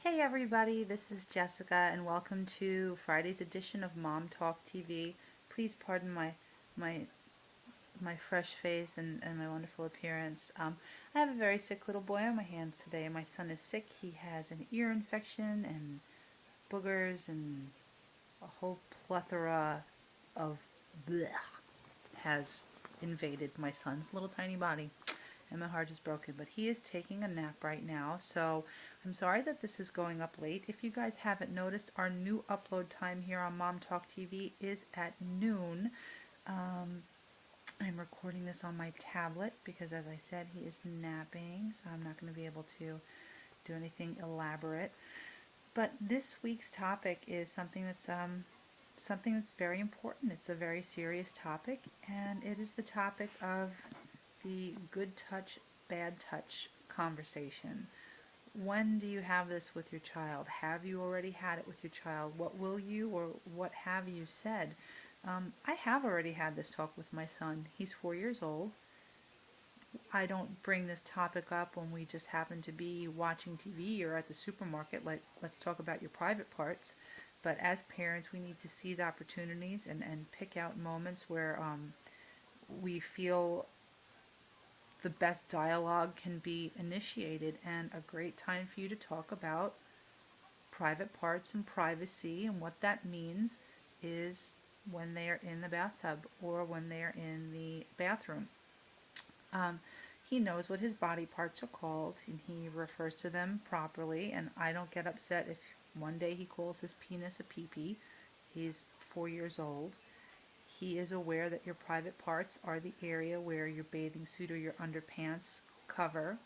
Hey everybody, this is Jessica and welcome to Friday's edition of Mom Talk TV. Please pardon my my fresh face and my wonderful appearance. I have a very sick little boy on my hands today. My son is sick. He has an ear infection and boogers and a whole plethora of bleh has invaded my son's little tiny body. And my heart is broken, but he is taking a nap right now, so I'm sorry that this is going up late. If you guys haven't noticed, our new upload time here on Mom Talk TV is at noon. um, I'm recording this on my tablet because, as I said, he is napping, so I'm not going to be able to do anything elaborate. But this week's topic is something that's very important. It's a very serious topic, and it is the topic of the good touch, bad touch conversation. When do you have this with your child? Have you already had it with your child? What will you or what have you said? I have already had this talk with my son. He's 4 years old. I don't bring this topic up when we just happen to be watching TV or at the supermarket, like, let's talk about your private parts. But as parents, we need to seize opportunities and pick out moments where we feel the best dialogue can be initiated, and a great time for you to talk about private parts and privacy. And what that means is when they are in the bathtub or when they are in the bathroom. Um, he knows what his body parts are called and he refers to them properly, and I don't get upset if one day he calls his penis a pee-pee. He's 4 years old. He is aware that your private parts are the area where your bathing suit or your underpants cover.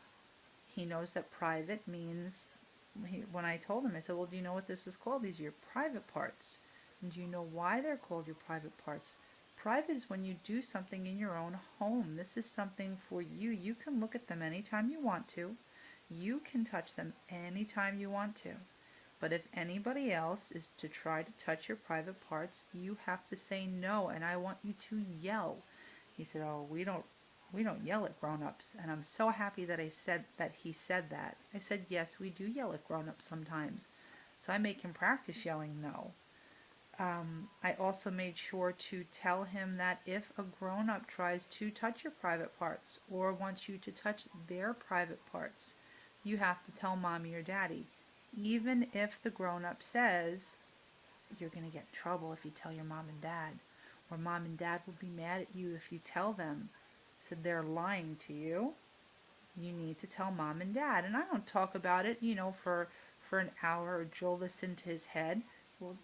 He knows that private means, when I told him, I said, well, do you know what this is called? These are your private parts. And do you know why they're called your private parts? Private is when you do something in your own home. This is something for you. You can look at them anytime you want to. You can touch them anytime you want to. But if anybody else is to try to touch your private parts, you have to say no, and I want you to yell. He said, "Oh, we don't yell at grown-ups." And I'm so happy that he said that. I said, "Yes, we do yell at grown-ups sometimes." So I make him practice yelling no. I also made sure to tell him that if a grown-up tries to touch your private parts or wants you to touch their private parts, you have to tell mommy or daddy. Even if the grown-up says, you're going to get in trouble if you tell your mom and dad, or mom and dad will be mad at you if you tell them, so they're lying to you, you need to tell mom and dad. And I don't talk about it, for an hour or drill this into his head. We'll,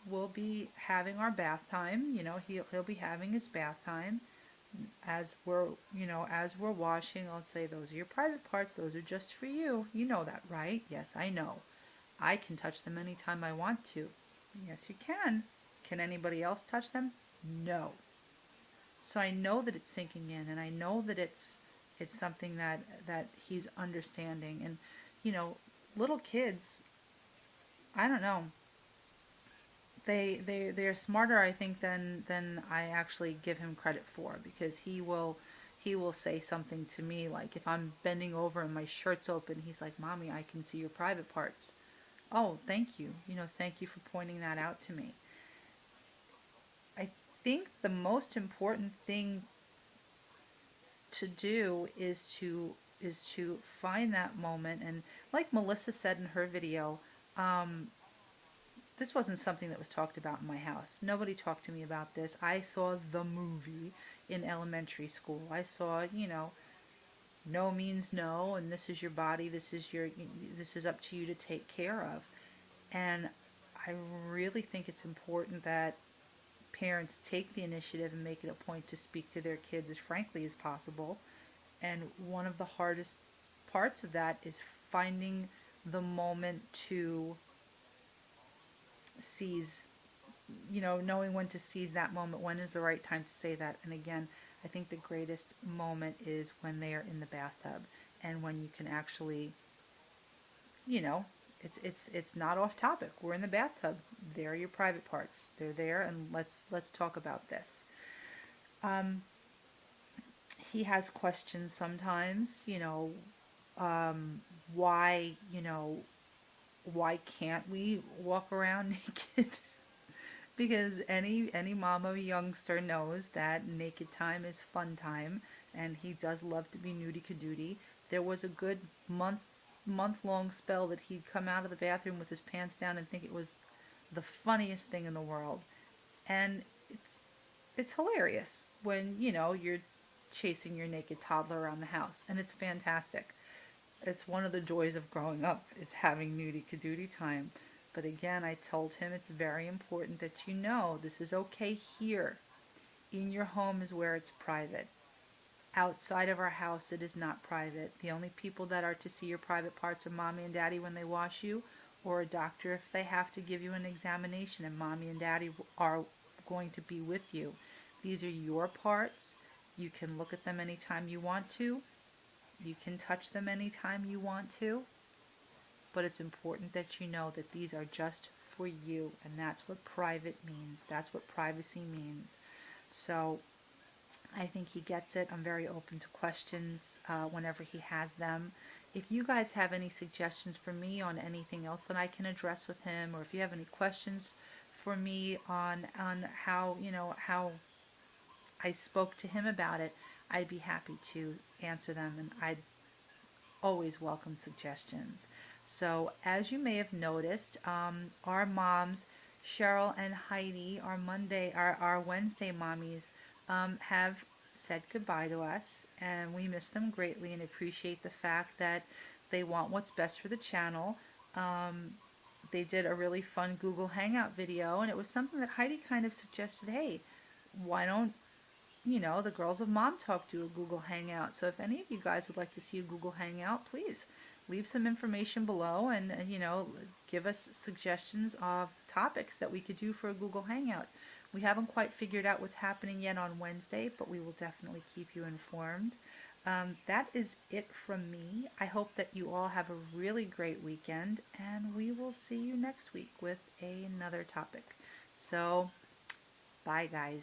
we'll be having our bath time. He'll be having his bath time. As we're washing, I'll say, those are your private parts. Those are just for you. You know that, right? Yes, I know. I can touch them anytime I want to. Yes, you can. Can anybody else touch them? No. So I know that it's sinking in, and I know that it's something that he's understanding. And you know, little kids, I don't know. They're smarter, I think, than I actually give him credit for, because he will say something to me like, if I'm bending over and my shirt's open, he's like, "Mommy, I can see your private parts." Oh, thank you. Thank you for pointing that out to me. I think the most important thing to do is to find that moment, and like Melissa said in her video, um, this wasn't something that was talked about in my house. Nobody talked to me about this. I saw the movie in elementary school. I saw, no means no, and this is your body, this is up to you to take care of. And I really think it's important that parents take the initiative and make it a point to speak to their kids as frankly as possible. And one of the hardest parts of that is finding the moment to seize, knowing when to seize that moment. When is the right time to say that? And again, I think the greatest moment is when they are in the bathtub, and when you can actually, you know, it's not off topic. We're in the bathtub. There are your private parts. They're there, and let's talk about this. Um, he has questions sometimes. Um, why, why can't we walk around naked? Because any mom of a youngster knows that naked time is fun time, and he does love to be nudie cadoodie. There was a good month long spell that he'd come out of the bathroom with his pants down and think it was the funniest thing in the world. And it's hilarious when, you're chasing your naked toddler around the house, and it's fantastic. It's one of the joys of growing up is having nudie cadoodie time. But again, I told him it's very important that you know this is okay here. In your home is where it's private. Outside of our house, it is not private. The only people that are to see your private parts are mommy and daddy when they wash you, or a doctor if they have to give you an examination, and mommy and daddy are going to be with you. These are your parts. You can look at them anytime you want to. You can touch them anytime you want to. But it's important that you know that these are just for you, and that's what private means. That's what privacy means. So I think he gets it. I'm very open to questions whenever he has them. If you guys have any suggestions for me on anything else that I can address with him, or if you have any questions for me on how how I spoke to him about it, I'd be happy to answer them, and I'd always welcome suggestions. So, as you may have noticed, our moms, Cheryl and Heidi, our Wednesday mommies, have said goodbye to us, and we miss them greatly and appreciate the fact that they want what's best for the channel. Um, they did a really fun Google Hangout video, and it was something that Heidi kind of suggested. Hey, why don't the girls of Mom Talk do a Google Hangout. So if any of you guys would like to see a Google Hangout, please leave some information below and give us suggestions of topics that we could do for a Google Hangout. We haven't quite figured out what's happening yet on Wednesday, but we will definitely keep you informed. That is it from me. I hope that you all have a really great weekend, and we will see you next week with another topic. So, bye, guys.